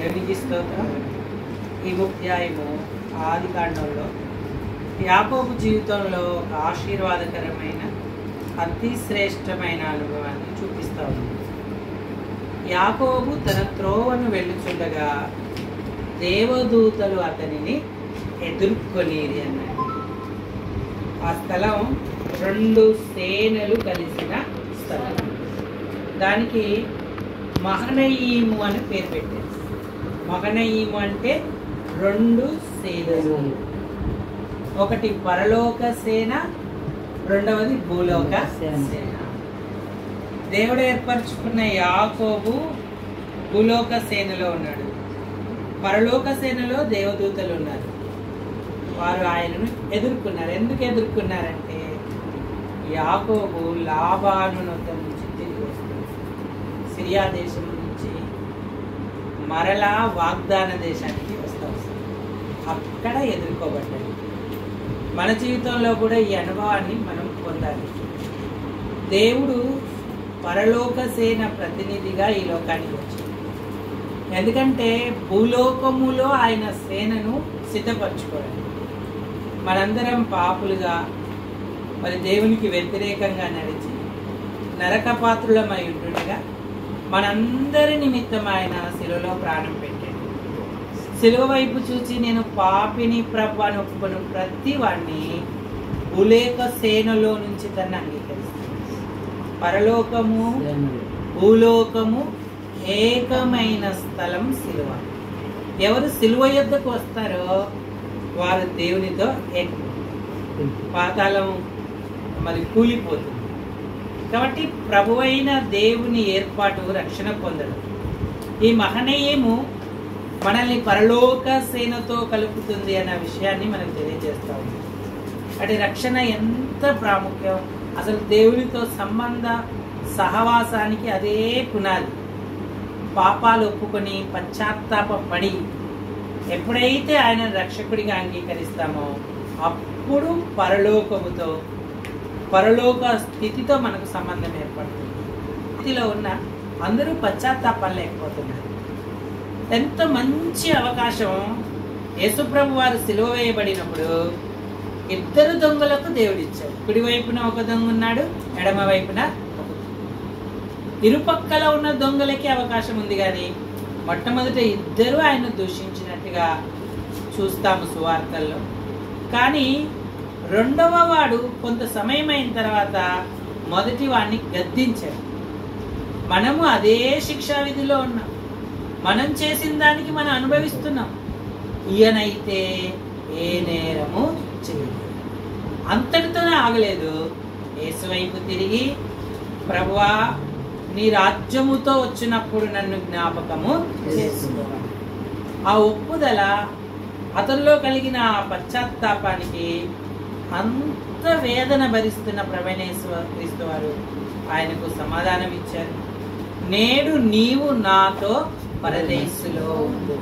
దేవునికి స్తోత్రం. ఈ అధ్యాయము ఆదికాండంలో యాకోబు జీవితంలో ఒక ఆశీర్వాదకరమైన అతి శ్రేష్టమైన అనుభవాన్ని చూపిస్తూ ఉంది. యాకోబు తన త్రోవను వెళ్ళుచుండగా దేవదూతలు అతనిని ఎదుర్కొనేది అన్నాడు. ఆ స్థలం 2 సేనలు కలిసిన స్థలం. దానికి మహనయీము అని పేరు పెట్టారు. మహనయీము అంటే 2 సేనలు, ఒకటి పరలోక సేన, రెండవది భూలోక సేన. దేవుడు ఏర్పరచుకున్న యాకోబు భూలోక సేనలో ఉన్నాడు, పరలోక సేనలో దేవదూతలు ఉన్నారు. వారు ఆయనను ఎదుర్కొన్నారు. ఎందుకు ఎదుర్కొన్నారంటే యాకోబు లాబాను నొద్ద నుంచి తిరిగి వస్తుంది. సిరియా దేశం నుంచి మరలా వాగ్దాన దేశానికి వస్తూ వస్తుంది. అక్కడ ఎదుర్కోబడ్డాడు. మన జీవితంలో కూడా ఈ అనుభవాన్ని మనం పొందాలి. దేవుడు పరలోక సేన ప్రతినిధిగా ఈ లోకానికి వచ్చాడు. ఎందుకంటే భూలోకములో ఆయన సేనను సిద్ధపరచుకోవాలి. మనందరం పాపులుగా మరి దేవునికి వ్యతిరేకంగా నడిచి నరకపాత్రులమై ఉంటుండగా మనందరి నిమిత్తం ఆయన శిలువలో ప్రాణం పెట్టాడు. శిలువ వైపు చూచి నేను పాపిని ప్రభు అని ఒప్పుకున్న ప్రతి వాడిని భూలోక సేనలో నుంచి తను అంగీకరిస్తాడు. పరలోకము భూలోకము ఏకమైన స్థలం శిలువ. ఎవరు శిలువ యొద్దకు వస్తారో వారు దేవునితో పాతాళం మరి కూలిపోతుంది. కాబట్టి ప్రభువైన దేవుని ఏర్పాటు రక్షణ పొందడం. ఈ మహనీయము మనల్ని పరలోక సేనతో కలుపుతుంది అన్న విషయాన్ని మనకు తెలియజేస్తా ఉంది. అంటే రక్షణ ఎంత ప్రాముఖ్యం, అసలు దేవునితో సంబంధ సహవాసానికి అదే పునాది. పాపాలు ఒప్పుకొని పశ్చాత్తాపడి ఎప్పుడైతే ఆయన రక్షకుడిగా అంగీకరిస్తామో అప్పుడు పరలోకముతో పరలోక స్థితితో మనకు సంబంధం ఏర్పడుతుంది. స్థితిలో ఉన్న అందరూ పశ్చాత్తాపాలు లేకపోతున్నారు. ఎంత మంచి అవకాశం. యేసుప్రభు వారు సిలువ వేయబడినప్పుడు 2 దొంగలకు దేవుడిచ్చాడు. కుడి వైపున ఒక దొంగ ఉన్నాడు, ఎడమ వైపున ఒక. ఇరుపక్కల ఉన్న దొంగలకి అవకాశం ఉంది, కానీ మొట్టమొదట 2 ఆయన దూషించినట్టుగా చూస్తాము సువార్తల్లో. కానీ 2వ వాడు కొంత సమయం అయిన తర్వాత మొదటి వాడిని గద్దించాడు. మనము అదే శిక్షా విధిలో ఉన్నాం, మనం చేసిన దానికి మనం అనుభవిస్తున్నాం. ఈయనైతే ఏ నేరము చేయలేదు. అంతటితోనే ఆగలేదు. యేసు వైపు తిరిగి, ప్రభువా నీ రాజ్యముతో వచ్చినప్పుడు నన్ను జ్ఞాపకము చేసుకోవాలి. ఆ ఒప్పుదల అతనిలో కలిగిన పశ్చాత్తాపానికి అంత వేదన భరిస్తున్న క్రీస్తు వారు ఆయనకు సమాధానం ఇచ్చారు. నేడు నీవు నాతో పరదేశులో ఉండు.